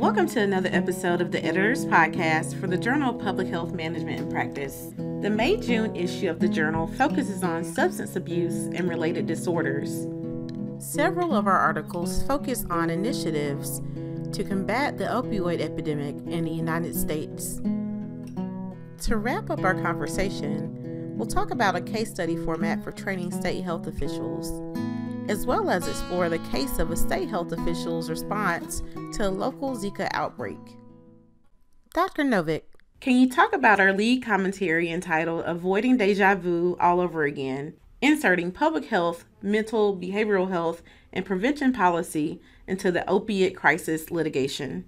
Welcome to another episode of the Editor's Podcast for the Journal of Public Health Management and Practice. The May-June issue of the journal focuses on substance abuse and related disorders. Several of our articles focus on initiatives to combat the opioid epidemic in the United States. To wrap up our conversation, we'll talk about a case study format for training state health officials, as well as explore the case of a state health official's response to a local Zika outbreak. Dr. Novick, can you talk about our lead commentary entitled Avoiding Deja Vu All Over Again, Inserting Public Health, Mental, Behavioral Health, and Prevention Policy into the Opiate Crisis Litigation?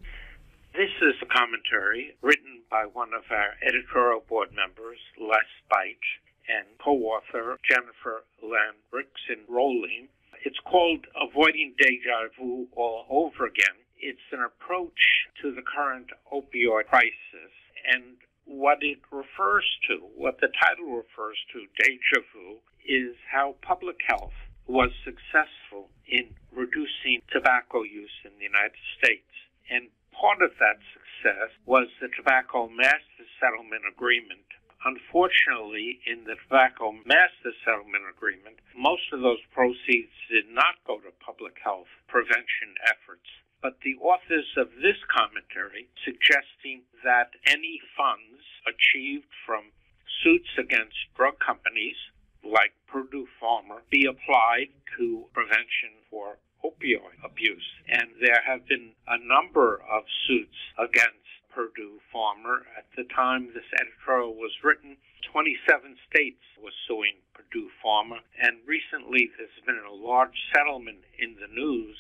This is a commentary written by one of our editorial board members, Celeste, Beitsch, and co-author Jennifer Langhinrichsen-Rohling. It's called Avoiding Deja Vu All Over Again. It's an approach to the current opioid crisis, and what it refers to, what the title refers to, Deja Vu, is how public health was successful in reducing tobacco use in the United States. And part of that success was the Tobacco Master Settlement Agreement. Unfortunately, in the Tobacco Master Settlement Agreement, most of those proceeds did not go to public health prevention efforts. But the authors of this commentary suggesting that any funds achieved from suits against drug companies like Purdue Pharma be applied to prevention for opioid abuse. And there have been a number of suits against Purdue Pharma. At the time this editorial was written, 27 states were suing Purdue Pharma, and recently there's been a large settlement in the news.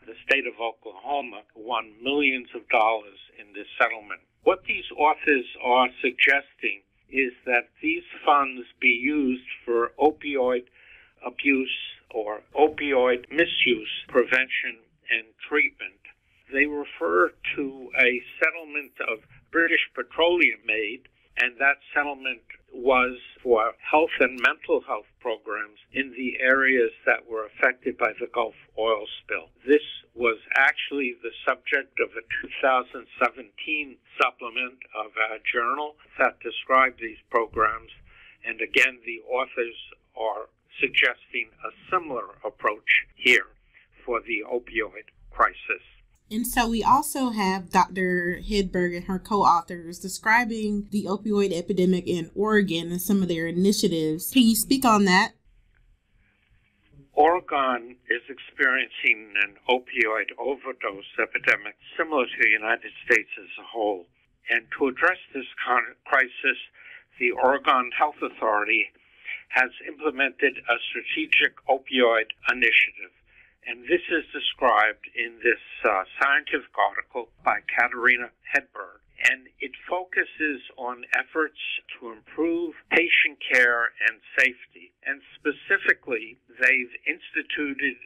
The state of Oklahoma won millions of dollars in this settlement. What these authors are suggesting is that these funds be used for opioid abuse or opioid misuse prevention and treatment. They refer to a settlement of British Petroleum made, and that settlement was for health and mental health programs in the areas that were affected by the Gulf oil spill. This was actually the subject of a 2017 supplement of our journal that described these programs, and again, the authors are suggesting a similar approach here for the opioid crisis. And so we also have Dr. Hedberg and her co-authors describing the opioid epidemic in Oregon and some of their initiatives. Can you speak on that? Oregon is experiencing an opioid overdose epidemic similar to the United States as a whole. And to address this crisis, the Oregon Health Authority has implemented a strategic opioid initiative. And this is described in this scientific article by Katarina Hedberg. And it focuses on efforts to improve patient care and safety. And specifically, they've instituted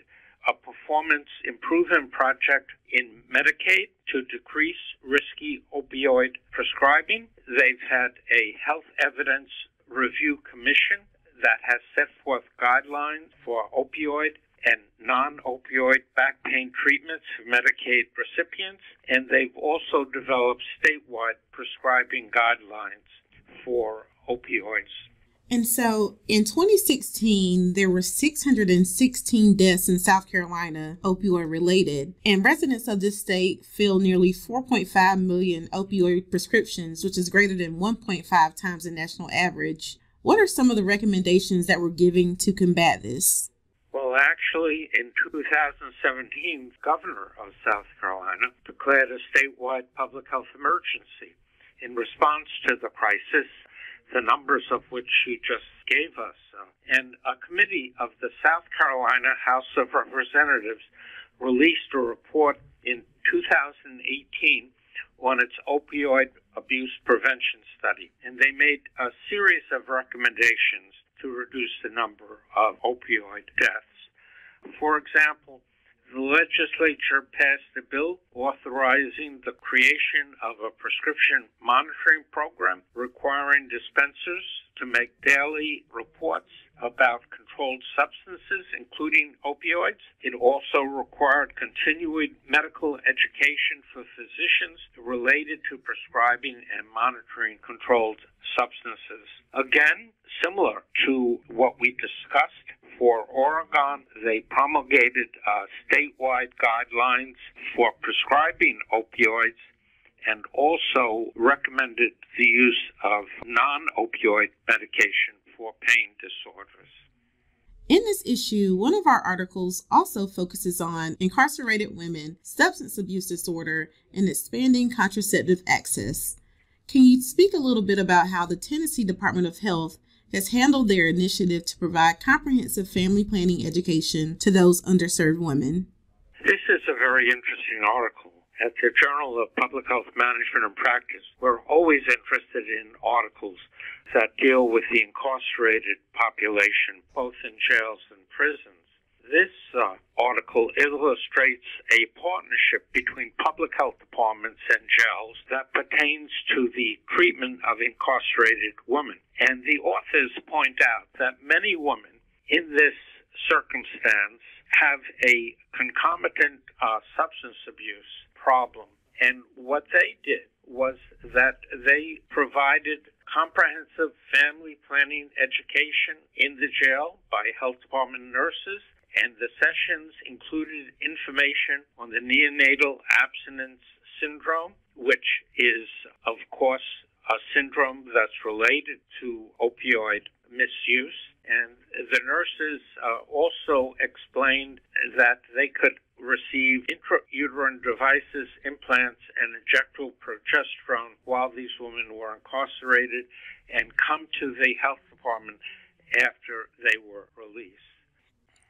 a performance improvement project in Medicaid to decrease risky opioid prescribing. They've had a health evidence review commission that has set forth guidelines for opioid and non-opioid back pain treatments for Medicaid recipients, and they've also developed statewide prescribing guidelines for opioids. And so in 2016, there were 616 deaths in South Carolina, opioid related, and residents of this state fill nearly 4.5 million opioid prescriptions, which is greater than 1.5 times the national average. What are some of the recommendations that we're giving to combat this? Well, actually, in 2017, the governor of South Carolina declared a statewide public health emergency in response to the crisis, the numbers of which she just gave us. And a committee of the South Carolina House of Representatives released a report in 2018 on its opioid abuse prevention study. And they made a series of recommendations to reduce the number of opioid deaths. For example, the legislature passed a bill authorizing the creation of a prescription monitoring program requiring dispensers to make daily reports about controlled controlled substances, including opioids. It also required continuing medical education for physicians related to prescribing and monitoring controlled substances. Again, similar to what we discussed, for Oregon, they promulgated statewide guidelines for prescribing opioids and also recommended the use of non-opioid medication for pain disorders. In this issue, one of our articles also focuses on incarcerated women, substance abuse disorder, and expanding contraceptive access. Can you speak a little bit about how the Tennessee Department of Health has handled their initiative to provide comprehensive family planning education to those underserved women? This is a very interesting article. At the Journal of Public Health Management and Practice, we're always interested in articles that deal with the incarcerated population, both in jails and prisons. This article illustrates a partnership between public health departments and jails that pertains to the treatment of incarcerated women. And the authors point out that many women in this circumstance have a concomitant substance abuse problem. And what they did was that they provided comprehensive family planning education in the jail by health department nurses, and the sessions included information on the neonatal abstinence syndrome, which is, of course, a syndrome that's related to opioid misuse. And the nurses also explained that they could receive intrauterine devices, implants, and injectable progesterone while these women were incarcerated and come to the health department after they were released.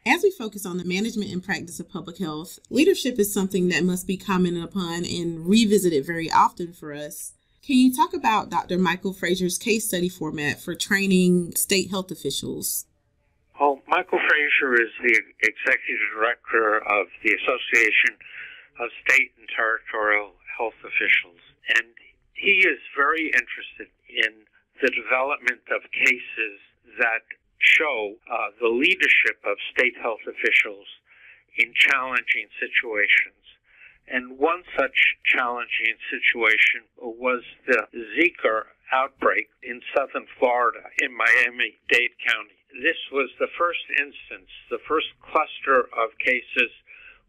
As we focus on the management and practice of public health, leadership is something that must be commented upon and revisited very often for us. Can you talk about Dr. Michael Fraser's case study format for training state health officials? Well, Michael Fraser is the executive director of the Association of State and Territorial Health Officials, and he is very interested in the development of cases that show the leadership of state health officials in challenging situations. And one such challenging situation was the Zika outbreak in southern Florida in Miami-Dade County. This was the first instance, the first cluster of cases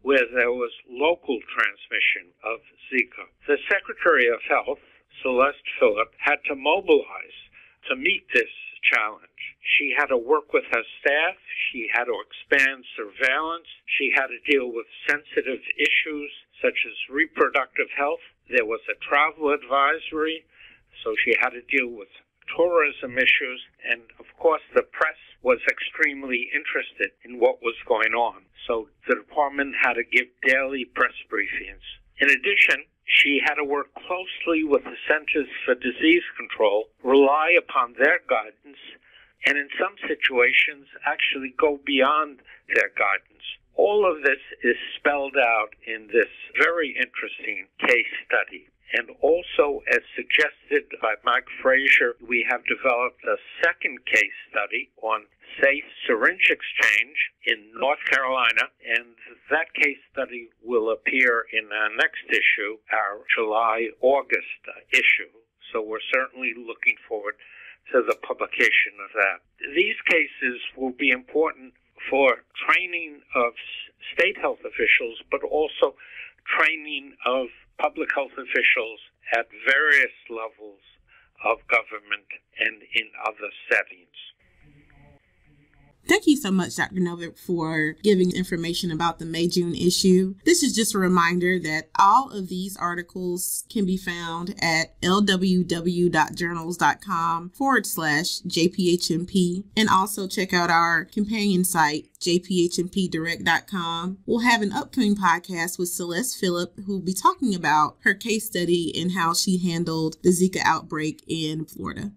where there was local transmission of Zika. The Secretary of Health, Celeste had to mobilize to meet this challenge. She had to work with her staff. She had to expand surveillance. She had to deal with sensitive issues such as reproductive health. There was a travel advisory, so she had to deal with tourism issues. And, of course, the press was extremely interested in what was going on. So the department had to give daily press briefings. In addition, she had to work closely with the Centers for Disease Control, rely upon their guidance, and in some situations actually go beyond their guidance. All of this is spelled out in this very interesting case study. And also, as suggested by Mike Fraser, we have developed a second case study on safe syringe exchange in North Carolina, and that case study will appear in our next issue, our July-August issue. So we're certainly looking forward to the publication of that. These cases will be important for training of state health officials, but also training of public health officials at various levels of government and in other settings. Thank you so much, Dr. Novick, for giving information about the May-June issue. This is just a reminder that all of these articles can be found at lww.journals.com/JPHMP, and also check out our companion site, jphmpdirect.com. We'll have an upcoming podcast with Celeste Phillip, who will be talking about her case study and how she handled the Zika outbreak in Florida.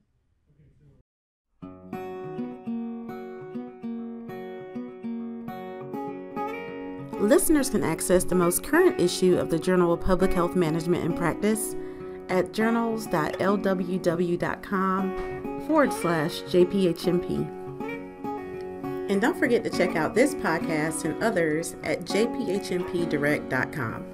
Listeners can access the most current issue of the Journal of Public Health Management and Practice at journals.lww.com/JPHMP. And don't forget to check out this podcast and others at jphmpdirect.com.